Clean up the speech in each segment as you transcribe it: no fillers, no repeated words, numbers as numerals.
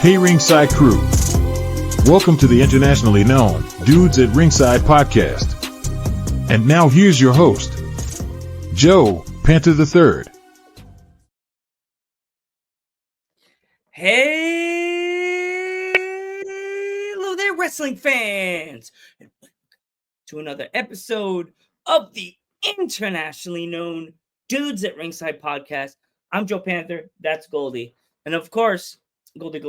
Hey Ringside crew, welcome to the internationally known Dudes at Ringside Podcast. And now here's your host, Joe Panther III. Hello there, wrestling fans, and welcome to another episode of the internationally known Dudes at Ringside Podcast. I'm Joe Panther, that's Goldie, and of course, Goldie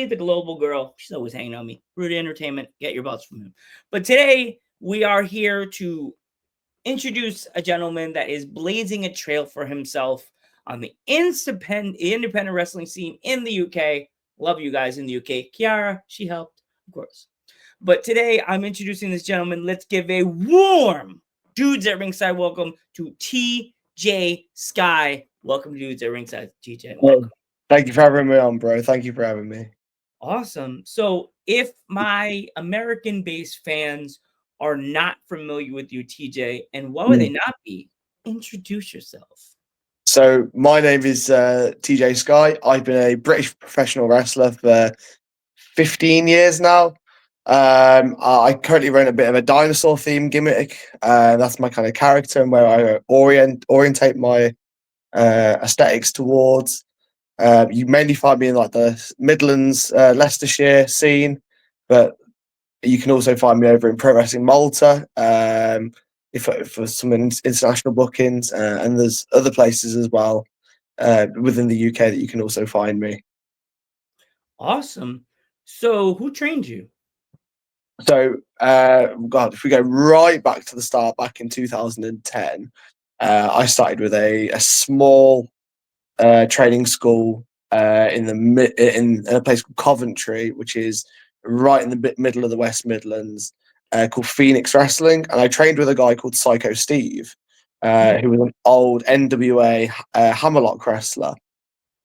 the global girl. She's always hanging on me. Rudy Entertainment, get your butts from him. But today we are here to introduce a gentleman that is blazing a trail for himself on the independent wrestling scene in the UK. Love you guys in the UK. Kiara, she helped, of course. But today I'm introducing this gentleman. Let's give a warm Dudes at Ringside welcome to TJ Sky. Welcome to Dudes at Ringside, TJ. Welcome. Thank you for having me on, bro. Thank you for having me. Awesome. So if my American-based fans are not familiar with you, TJ, and why would they not be? Introduce yourself. So my name is TJ Sky. I've been a British professional wrestler for 15 years now. I currently run a bit of a dinosaur theme gimmick. That's my kind of character and where I orientate my aesthetics towards. You mainly find me in like the Midlands, Leicestershire scene, but you can also find me over in Pro Wrestling Malta for some international bookings, and there's other places as well within the UK that you can also find me. Awesome. So who trained you? So, God, if we go right back to the start, back in 2010, I started with a small training school in a place called Coventry, which is right in the middle of the West Midlands, called Phoenix Wrestling, and I trained with a guy called Psycho Steve, who was an old NWA Hammerlock wrestler,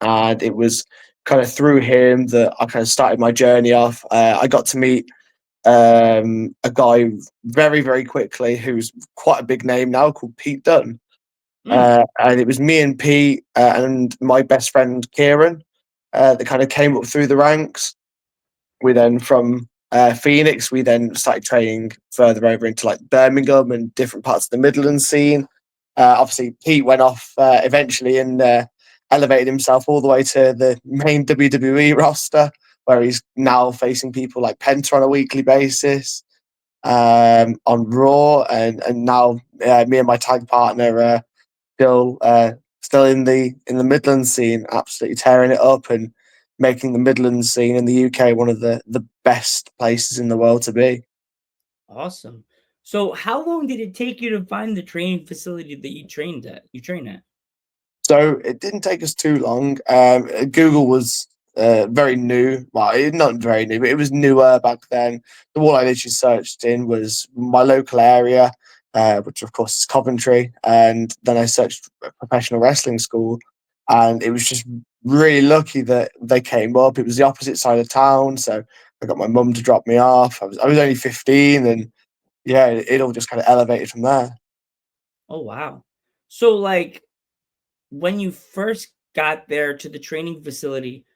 and it was kind of through him that I kind of started my journey off. I got to meet a guy very, very quickly who's quite a big name now, called Pete Dunne. And it was me and Pete and my best friend Kieran that kind of came up through the ranks. We then from Phoenix, we then started training further over into like Birmingham and different parts of the Midlands scene. Obviously, Pete went off eventually and elevated himself all the way to the main WWE roster, where he's now facing people like Penta on a weekly basis on Raw, and now me and my tag partner still in the Midlands scene, absolutely tearing it up and making the Midlands scene in the UK one of the best places in the world to be. Awesome. So how long did it take you to find the training facility that you train at? So it didn't take us too long. Google was very new. Well, not very new, but it was newer back then. So all I literally searched in was my local area, which of course is Coventry, and then I searched professional wrestling school, and it was just really lucky that they came up. It was the opposite side of town, so I got my mum to drop me off. I was only 15, and yeah, it all just kind of elevated from there. Oh, wow. So like when you first got there to the training facility,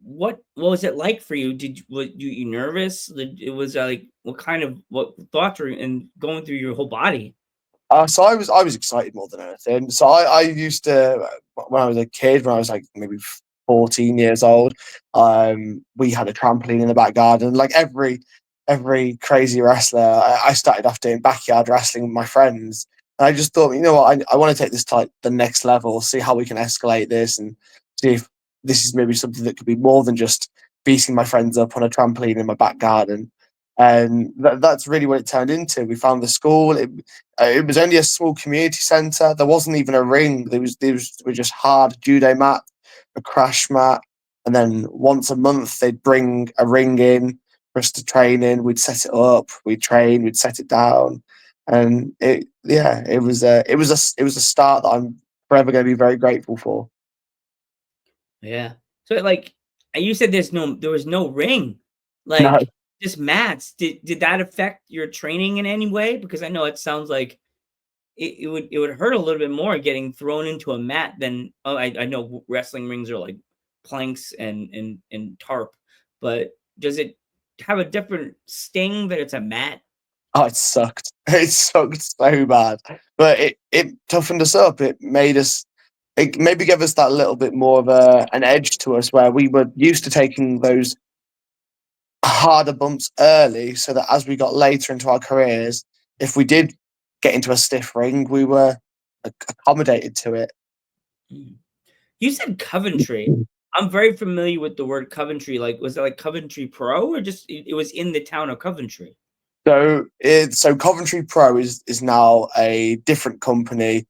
what was it like for you? Were you nervous? It was like what thoughts were and going through your whole body? So I was excited more than anything. So I used to, when I was a kid, when I was like maybe 14 years old, we had a trampoline in the back garden. Like every crazy wrestler, I started off doing backyard wrestling with my friends. And I just thought, you know what, I want to take this to like the next level, see how we can escalate this, and see if this is maybe something that could be more than just beating my friends up on a trampoline in my back garden. And that's really what it turned into. We found the school. It was only a small community centre. There wasn't even a ring. There was just hard judo mat, a crash mat, and then once a month they'd bring a ring in for us to train in. We'd set it up. We'd train. We'd set it down, and it was a start that I'm forever going to be very grateful for. Yeah. So like you said, there was no ring, No. like just mats. Did that affect your training in any way? Because I know it sounds like it would hurt a little bit more getting thrown into a mat than I know wrestling rings are like planks and tarp, but does it have a different sting that it's a mat? Oh, it sucked. It sucked so bad, but it toughened us up. It made us. It maybe gave us that little bit more of an edge to us, where we were used to taking those harder bumps early, so that as we got later into our careers, if we did get into a stiff ring, we were accommodated to it. You said Coventry. I'm very familiar with the word Coventry. Like, was it like Coventry Pro, or just it was in the town of Coventry? So Coventry Pro is now a different company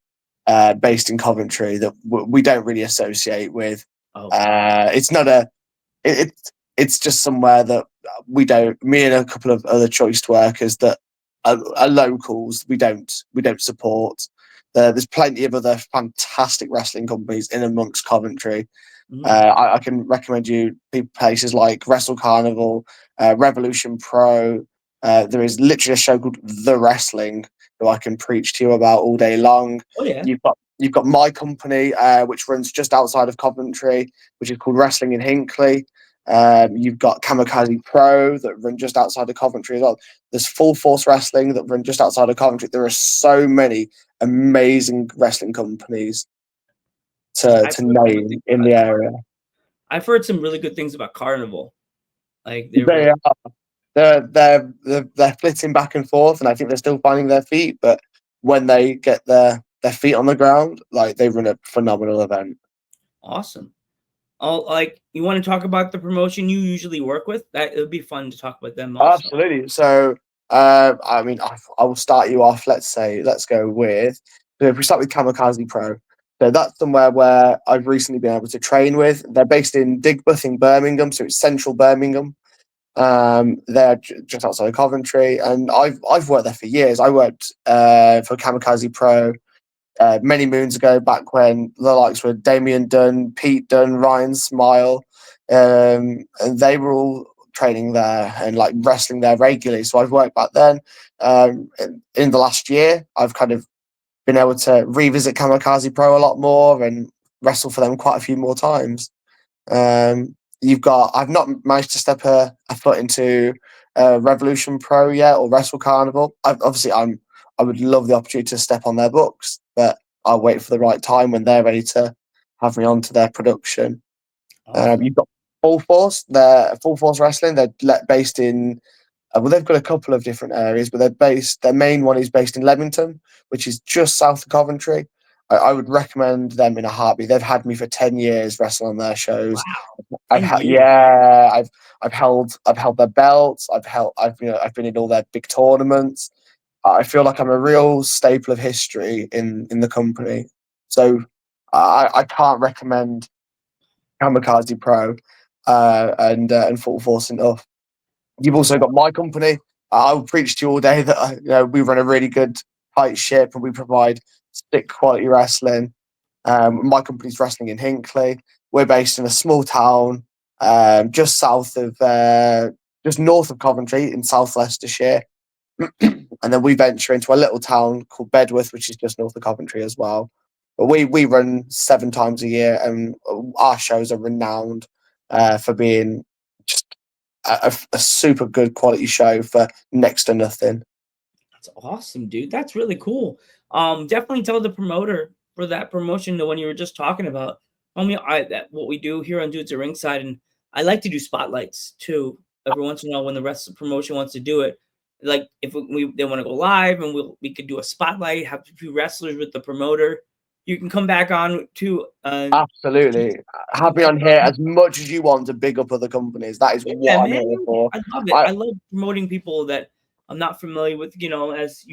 based in Coventry that we don't really associate with. Oh, It's not a it's just somewhere that we don't. Me and a couple of other choice workers that are locals. We don't support. There's plenty of other fantastic wrestling companies in amongst Coventry. I can recommend you places like Wrestle Carnival, Revolution Pro. There is literally a show called The Wrestling who I can preach to you about all day long. oh yeah. You've got my company, which runs just outside of Coventry, which is called Wrestling in Hinckley. You've got Kamikaze Pro that run just outside of Coventry as well. There's Full Force Wrestling that run just outside of Coventry. There are so many amazing wrestling companies to name in the area. I've heard some really good things about Carnival. Like They are. They're flitting back and forth, and I think they're still finding their feet. But when they get their feet on the ground, like, they run a phenomenal event. Awesome. Oh, like, you want to talk about the promotion you usually work with? That it would be fun to talk about them also. Absolutely. So, I mean, I will start you off. Let's go with. So if we start with Kamikaze Pro, so that's somewhere where I've recently been able to train with. They're based in Digbeth in Birmingham, so it's central Birmingham. They're just outside of Coventry, and I've worked there for years. I worked for Kamikaze Pro many moons ago, back when the likes were Damien Dunn, Pete Dunn, Ryan Smile, and they were all training there and like wrestling there regularly. So I've worked back then. In the last year, I've kind of been able to revisit Kamikaze Pro a lot more and wrestle for them quite a few more times. I've not managed to step a foot into Revolution Pro yet, or Wrestle Carnival. I would love the opportunity to step on their books, but I'll wait for the right time when they're ready to have me onto their production. Awesome. You've got Full Force. They're Full Force Wrestling. They're based in. Well, they've got a couple of different areas, but their main one is based in Leamington, which is just south of Coventry. I would recommend them in a heartbeat. They've had me for 10 years wrestling on their shows. Wow. I've held their belts. I've been in all their big tournaments. I feel like I'm a real staple of history in the company. So I can't recommend Kamikaze Pro and Full Force enough. You've also got my company. I will preach to you all day that we run a really good, tight ship, and we provide stick quality wrestling. My company's Wrestling in Hinckley. We're based in a small town just north of Coventry in South Leicestershire. And then we venture into a little town called Bedworth, which is just north of Coventry as well. But we run 7 times a year, and our shows are renowned for being just a super good quality show for next to nothing. That's awesome, dude. That's really cool. Definitely tell the promoter for that promotion, the one you were just talking about. That what we do here on Dudes at Ringside, and I like to do spotlights too every once in a while when the rest of the promotion wants to do it. Like, if they want to go live, and we could do a spotlight, have a few wrestlers with the promoter. You can come back on too. Absolutely. Have me on here as much as you want to big up other companies. That is what I'm here for. I love it. I love promoting people that I'm not familiar with, as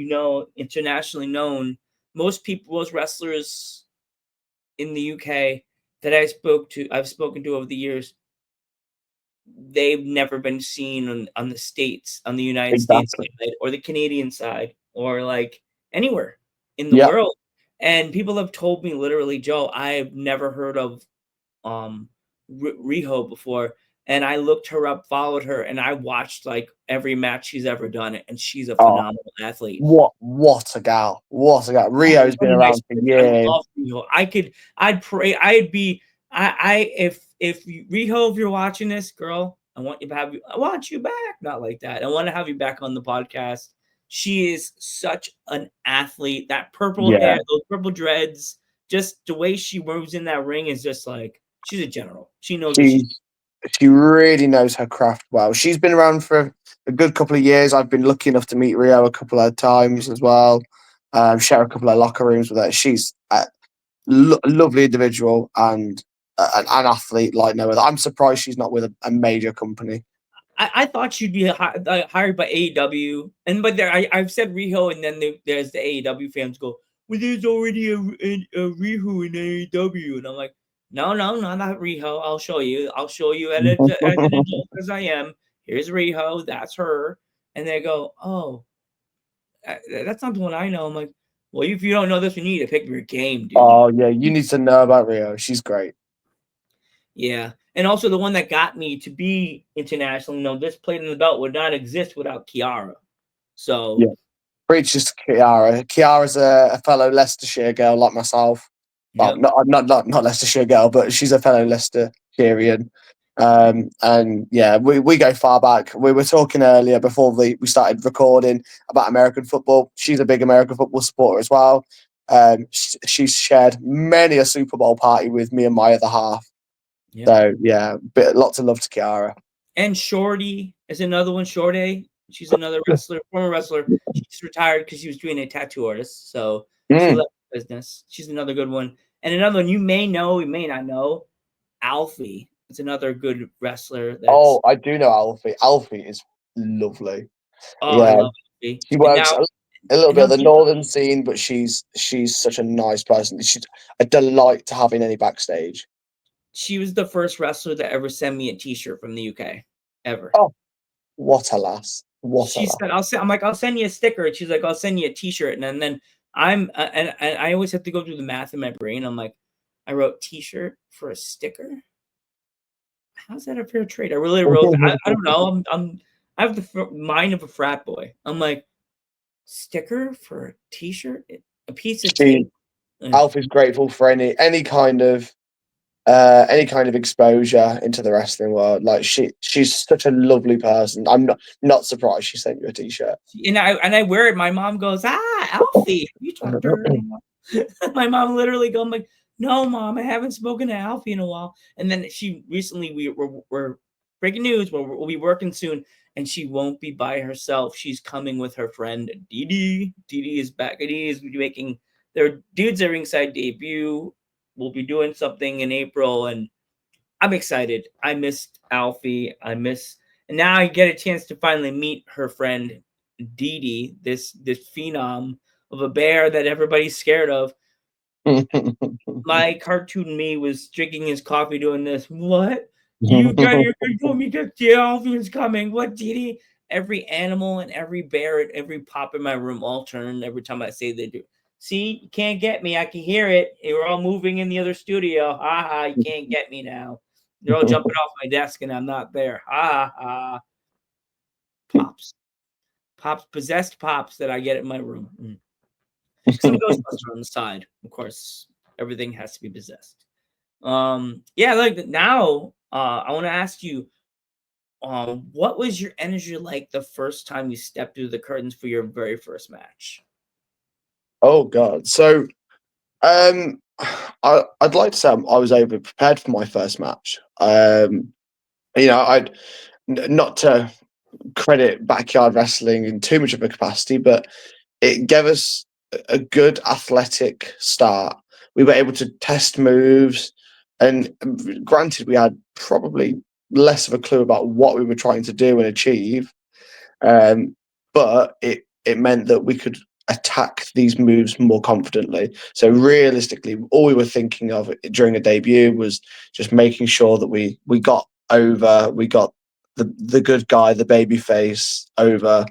internationally known. Most wrestlers in the UK that I've spoken to over the years, they've never been seen on the United States side, or the Canadian side, or like anywhere in the world. And people have told me literally, Joe, I've never heard of Riho before. And I looked her up, followed her, and I watched like every match she's ever done, and she's a phenomenal athlete. What a gal! What a gal! Riho's been around for years. I love Riho. if you, Riho, if you're watching this, girl, I want you back. Not like that. I want to have you back on the podcast. She is such an athlete. That purple Yeah, hair, those purple dreads, just the way she moves in that ring is just like she's a general. She knows what she's. she really knows her craft well. She's been around for a good couple of years. I've been lucky enough to meet Rio a couple of times as well. Share a couple of locker rooms with her. She's a lovely individual and an athlete like no other. I'm surprised she's not with a major company. I thought she'd be hired by AEW, and but there I've said Riho, and then there's the AEW fans go, well, there's already a Riho in AEW, and I'm like, no, not Riho. I'll show you. I'll show you as an adult as I am. Here's Riho. That's her. And they go, oh, that's not the one I know. I'm like, well, if you don't know this, you need to pick your game, dude. Oh yeah, you need to know about Rio. She's great. Yeah. And also the one that got me to be international, this plate in the belt would not exist without Kiara. So Yeah. Preaches to Kiara. Kiara's a fellow Leicestershire girl like myself. Well, yep. not Leicestershire girl, but she's a fellow Leicestershirian. And yeah, we go far back. We were talking earlier before we started recording about American football. She's a big American football supporter as well. She's shared many a Super Bowl party with me and my other half. Yep. So yeah, lots of love to Kiara. And Shorty is another one. Shorty, she's another wrestler, former wrestler. She's retired because she was doing a tattoo artist. So she left the business. She's another good one. And another one you may know, you may not know, Alfie. It's another good wrestler. I do know Alfie. Alfie is lovely. Oh, I love Alfie. She And works now, a little bit of the she, northern scene, but she's such a nice person. She's a delight to have in any backstage. she was the first wrestler to ever send me a T-shirt from the UK, ever. Oh, what a lass! She said, I'll send you a sticker. And she's like, I'll send you a T-shirt. And then and I always have to go through the math in my brain. I'm like, I wrote T-shirt for a sticker. How's that a fair trade? I really wrote. I don't know. I have the mind of a frat boy. I'm like, sticker for a T-shirt, a piece of tape. Alfie's grateful for any kind of exposure into the wrestling world. Like she's such a lovely person. I'm not surprised she sent you a T-shirt. And I wear it. My mom goes, Alfie, you talked to her anymore? My mom literally goes, I'm like, no, Mom, I haven't spoken to Alfie in a while. And then she recently we're breaking news. We'll be working soon, and she won't be by herself. She's coming with her friend Dee. Dee is back. Dee is making their Dudes at Ringside debut. We'll be doing something in April, and I'm excited. I missed Alfie. And now I get a chance to finally meet her friend Dee, this phenom of a bear that everybody's scared of. My cartoon me was drinking his coffee doing this. What? You got your told me that the Alfie's coming. What, Dee? Every animal and every bear and every pop in my room all turn every time I say they do. See, you can't get me. I can hear it. We're all moving in the other studio. Ha ha, you can't get me now. They're all jumping off my desk and I'm not there. Ha ha. Pops. Possessed pops that I get in my room. Some Ghostbuster on the side. Of course, everything has to be possessed. Yeah, like now, I want to ask you, what was your energy like the first time you stepped through the curtains for your very first match? Oh God! So, I'd like to say I was over prepared for my first match. I'd not to credit backyard wrestling in too much of a capacity, but it gave us a good athletic start. We were able to test moves, and granted, we had probably less of a clue about what we were trying to do and achieve. But it meant that we could attack these moves more confidently. So realistically, all we were thinking of during a debut was just making sure that we got the good guy, the baby face over,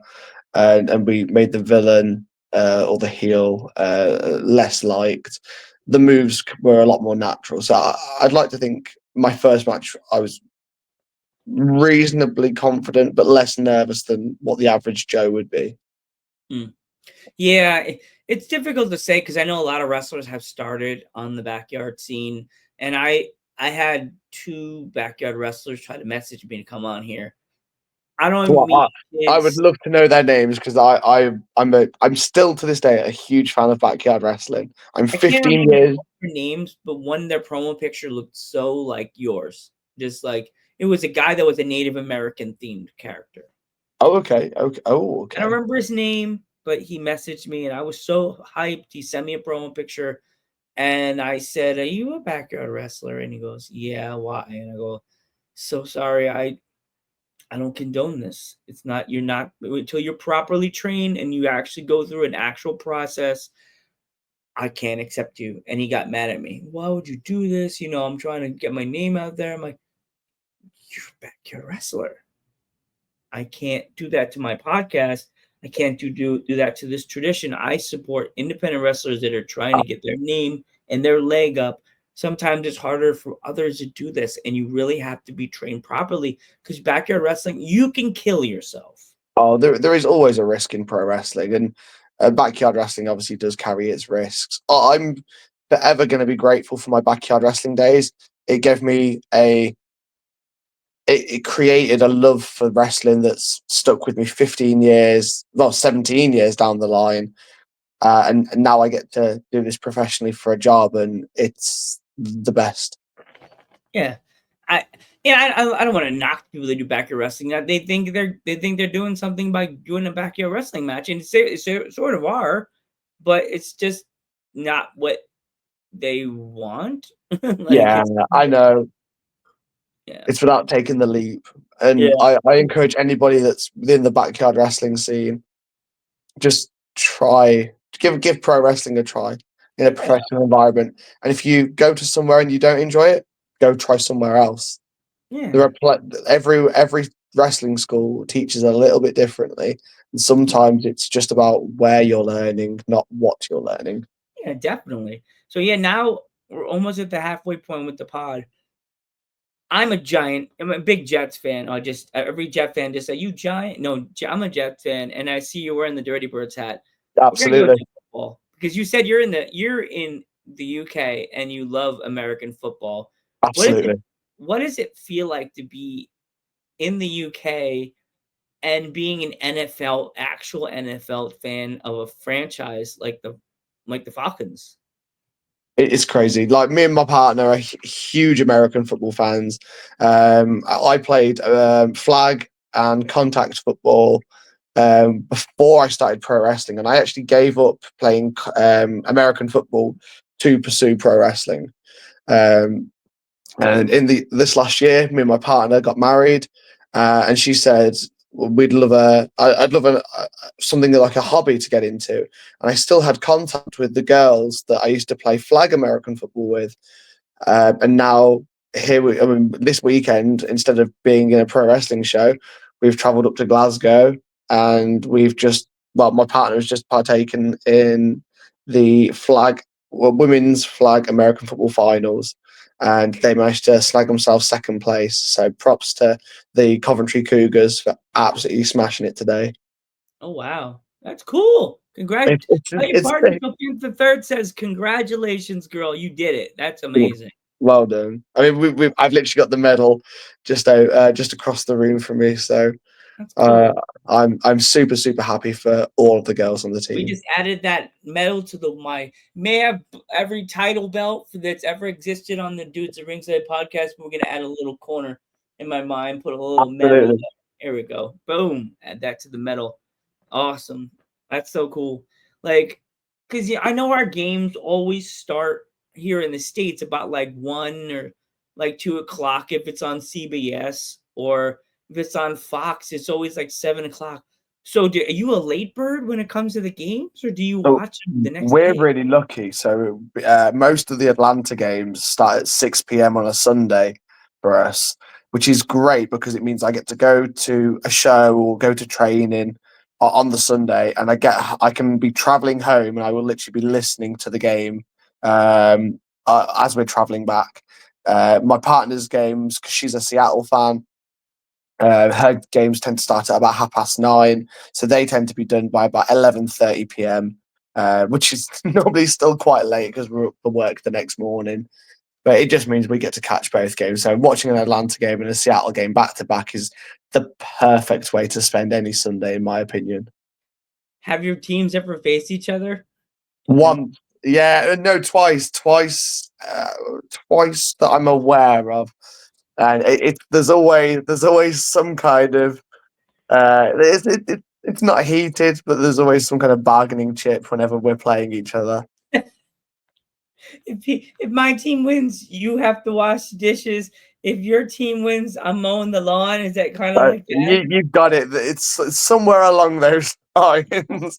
and we made the villain or the heel less liked. The moves were a lot more natural. So I'd like to think my first match I was reasonably confident, but less nervous than what the average Joe would be. Yeah, it's difficult to say because I know a lot of wrestlers have started on the backyard scene, and I I had 2 backyard wrestlers try to message me to come on here. I don't even Well, meet I would kids. love to know their names because I'm still to this day a huge fan of backyard wrestling. I'm I can't 15 remember years. their names, but one their promo picture looked so like yours. Just like it was a guy that was a Native American themed character. Oh, okay, okay. Oh, I don't okay. remember his name, but he messaged me and I was so hyped. He sent me a promo picture and I said, "Are you a backyard wrestler?" And he goes, "Yeah, why?" And I go, "So sorry, I don't condone this. It's not you're not until you're properly trained and you actually go through an actual process. I can't accept you." And he got mad at me. "Why would you do this? You know, I'm trying to get my name out there." I'm like, "You're a backyard wrestler. I can't do that to my podcast. I can't do that to this tradition. I support independent wrestlers that are trying to get their name and their leg up. Sometimes it's harder for others to do this, and you really have to be trained properly because backyard wrestling, you can kill yourself." Oh, there is always a risk in pro wrestling, and backyard wrestling obviously does carry its risks. I'm forever going to be grateful for my backyard wrestling days. It gave me it created a love for wrestling that's stuck with me 15 years, well, 17 years down the line. And now I get to do this professionally for a job, and it's the best. Yeah. I I don't want to knock people that do backyard wrestling. They think they're doing something by doing a backyard wrestling match, and it's sort of are, but it's just not what they want. Like Yeah, it's I know. yeah. It's without taking the leap. Yeah. And I encourage anybody that's within the backyard wrestling scene, just try give pro wrestling a try in a Yeah. professional environment. And if you go to somewhere and you don't enjoy it, go try somewhere else. There Yeah. are every wrestling school teaches a little bit differently, and sometimes it's just about where you're learning, not what you're learning. Yeah, definitely. So yeah, now we're almost at the halfway point with the pod. I'm a big Jets fan. I just every Jet fan just say, "You Giant?" No, I'm a Jets fan, and I see you wearing the Dirty Birds hat. We're gonna go Absolutely, to football because you said you're in the UK and you love American football. What is it? absolutely. What does it feel like to be in the UK and being an actual NFL fan of a franchise like the Falcons? It's crazy. Like me and my partner are huge American football fans. I played flag and contact football before I started pro wrestling, and I actually gave up playing American football to pursue pro wrestling. Um, and in this last year, me and my partner got married, and she said we'd love I'd love something like a hobby to get into. And I still had contact with the girls that I used to play flag American football with, and now I mean, this weekend, instead of being in a pro wrestling show, we've travelled up to Glasgow, and my partner has just partaken in the women's flag American football finals, and they managed to slag themselves second place. So props to the Coventry Cougars for absolutely smashing it today. Oh wow, that's cool! Congrats! My It's partner the third says, "Congratulations, girl! You did it. That's amazing." well done. I mean, I've literally got the medal just across the room from me. So That's uh, cool. I'm super happy for all of the girls on the We team. just added that medal to the my may have every title belt that's ever existed on the Dudes at Ringside podcast. But we're gonna add a little corner in my mind, put a little medal. Absolutely. There we go. Boom. Add that to the medal. Awesome. That's so cool. Like, because yeah, I know our games always start here in the States about like 1 or like 2 o'clock if it's on CBS, or if it's on Fox, it's always like 7 o'clock. So are you a late bird when it comes to the games, or do you So watch them the next we're day? really lucky. So most of the Atlanta games start at 6 p.m. on a Sunday for us, which is great because it means I get to go to a show or go to training on the Sunday, and I can be traveling home, and I will literally be listening to the game as we're traveling back. My partner's games, because she's a Seattle fan, her games tend to start at about 9:30, so they tend to be done by about 11:30 p.m., which is normally still quite late because we're up for work the next morning. but it just means we get to catch both games. So watching an Atlanta game and a Seattle game back to back is the perfect way to spend any Sunday, in my opinion. Have your teams ever faced each other? Once, yeah, no, twice that I'm aware of, and there's always some kind of it's not heated, but there's always some kind of bargaining chip whenever we're playing each other. If my team wins, you have to wash the dishes. If your team wins, I'm mowing the lawn. Is that kind of like that? You got it. It's somewhere along those lines.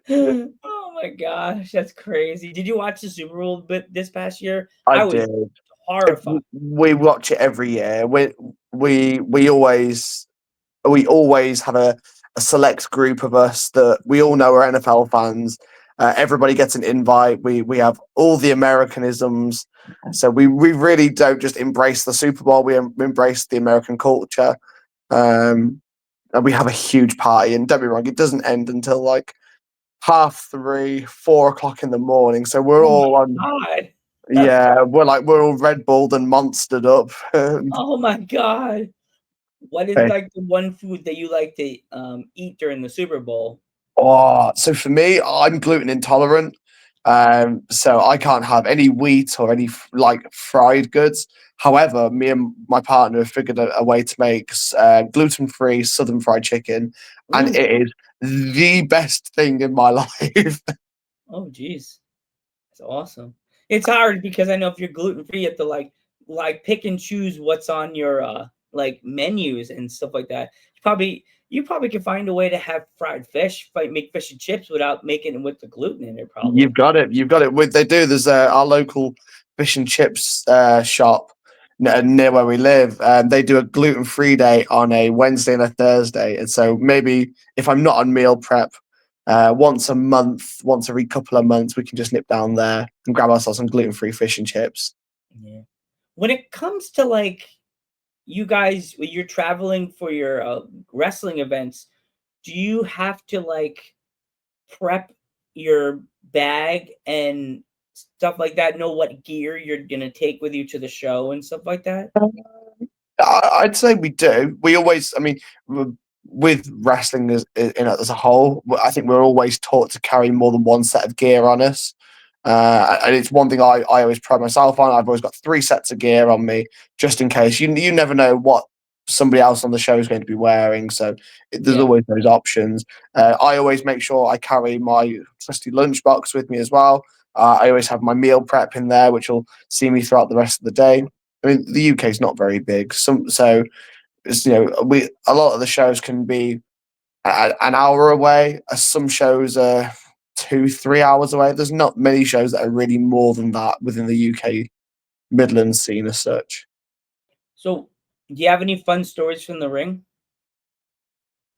Oh my gosh, that's crazy. Did you watch the Super Bowl this past year? I was did. horrified. We watch it every year. We always have a select group of us that we all know are NFL fans. Everybody gets an invite. We have all the Americanisms, so we really don't just embrace the Super Bowl. We embrace the American culture, and we have a huge party. And don't be wrong, it doesn't end until like 3:30, 4 o'clock in the morning. So we're all on. God. Yeah, we're all Red Bulled and monstered up. Oh my God. What is like the one food that you like to eat during the Super Bowl? Oh, so for me, I'm gluten intolerant. So I can't have any wheat or any like fried goods. However, me and my partner have figured out a way to make gluten-free Southern fried chicken, and it is the best thing in my life. Oh, geez, that's awesome. It's hard because I know if you're gluten-free, you have to like pick and choose what's on your like menus and stuff like that. You probably can find a way to have fried fish, make fish and chips without making it with the gluten in it. Probably You've got it. They do. There's our local fish and chips shop near where we live, and they do a gluten-free day on a Wednesday and a Thursday. And so maybe if I'm not on meal prep, once a month, once every couple of months, we can just nip down there and grab ourselves some gluten-free fish and chips. Yeah. When it comes to like you guys, when you're traveling for your wrestling events, do you have to like prep your bag and stuff like that? Know what gear you're gonna take with you to the show and stuff like that? I'd say we do. We always, I mean, with wrestling as a whole, I think we're always taught to carry more than one set of gear on us. And it's one thing I always pride myself on. I've always got 3 sets of gear on me just in case. You never know what somebody else on the show is going to be wearing, so there's always those options. I always make sure I carry my trusty lunchbox with me as well. I always have my meal prep in there, which will see me throughout the rest of the day. I mean, the UK is not very big, so it's, a lot of the shows can be an hour away. Some shows are 2-3 hours away. There's not many shows that are really more than that within the UK Midlands scene as such. So, do you have any fun stories from the ring?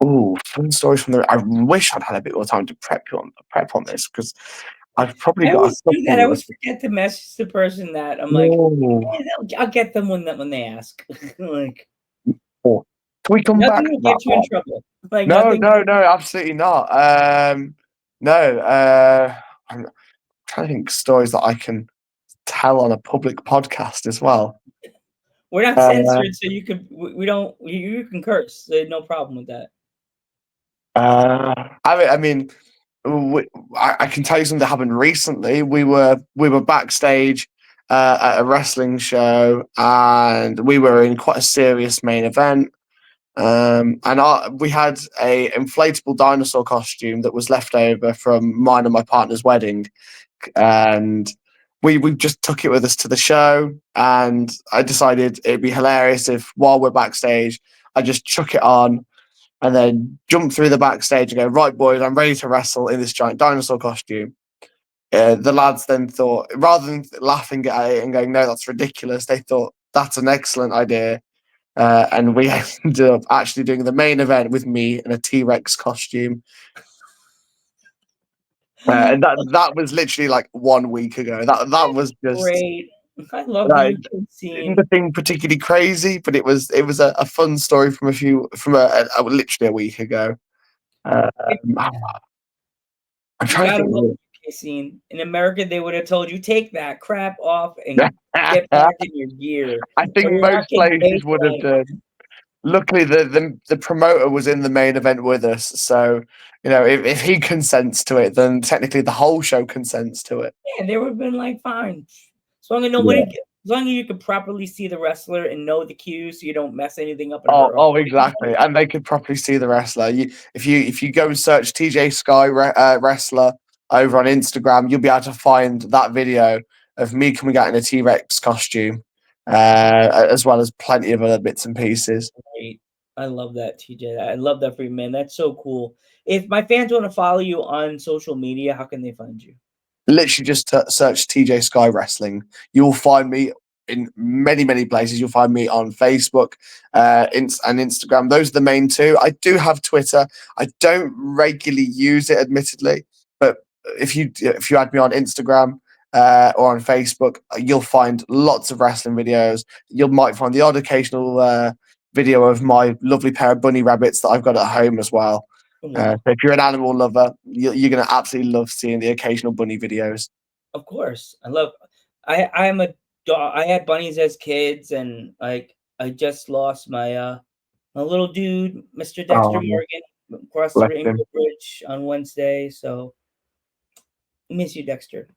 Oh, fun stories from the. I wish I'd had a bit more time to prep on this because I've probably I got. always do that. I always forget to message the person that I'm like, I'll get them when they ask. Like, can we come back? Nothing will get you in trouble. Like no, nothing. no, absolutely not. No, I'm trying to think stories that I can tell on a public podcast as well. We're not censored, so you could. We don't. You can curse. So no problem with that. I mean, I can tell you something that happened recently. We were backstage at a wrestling show, and we were in quite a serious main event. And we had a inflatable dinosaur costume that was left over from mine and my partner's wedding, and we just took it with us to the show. And I decided it'd be hilarious if, while we're backstage, I just chuck it on and then jump through the backstage and go, right, boys, I'm ready to wrestle in this giant dinosaur costume. The lads then thought, rather than laughing at it and going, no, that's ridiculous, they thought, that's an excellent idea. And we ended up actually doing the main event with me in a T-Rex costume. And that was literally like 1 week ago. That was just great. I love the UK scene. Nothing particularly crazy, but it was a fun story from literally a week ago. I'm trying to think. scene. In America, they would have told you, take that crap off and get back in your gear. I think You're not most getting paid places would for have it. done. Luckily, the promoter was in the main event with us, so if he consents to it, then technically the whole show consents to it. Yeah, they would have been like, fine. As long as as long as you could properly see the wrestler and know the cues, so you don't mess anything up and hurt. Oh, exactly, and they could properly see the wrestler. If you go and search TJ Sky wrestler over on Instagram, you'll be able to find that video of me coming out in a T-Rex costume, as well as plenty of other bits and pieces. Great. I love that, TJ. I love that for you, man. That's so cool. If my fans want to follow you on social media, how can they find you? Literally just search TJ Sky Wrestling. You'll find me in many places. You'll find me on Facebook and Instagram. Those are the main two. I do have Twitter. I don't regularly use it, admittedly, but if you add me on Instagram or on Facebook, you'll find lots of wrestling videos. You might find the odd occasional video of my lovely pair of bunny rabbits that I've got at home as well. So if you're an animal lover, you're going to absolutely love seeing the occasional bunny videos. Of course, I am a dog. I had bunnies as kids, and like I just lost my little dude, Mr. Dexter Morgan, across the Rainbow Bridge on Wednesday. So miss you, Dexter.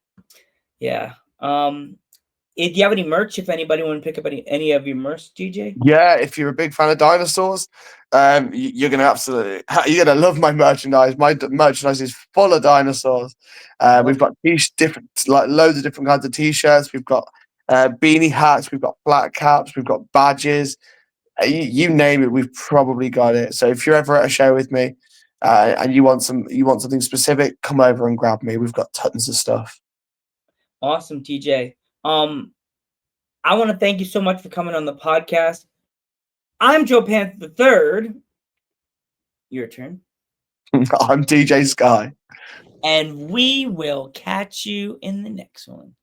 Yeah. Do you have any merch? If anybody want to pick up any of your merch, DJ? Yeah, if you're a big fan of dinosaurs, you're gonna love my merchandise. My merchandise is full of dinosaurs. We've got loads of different kinds of t-shirts. We've got beanie hats. We've got flat caps. We've got badges. You name it, we've probably got it. So if you're ever at a show with me and you want something specific, come over and grab me. We've got tons of stuff. Awesome, TJ. I want to thank you so much for coming on the podcast. I'm Joe Panther III. Your turn. I'm DJ Sky. And we will catch you in the next one.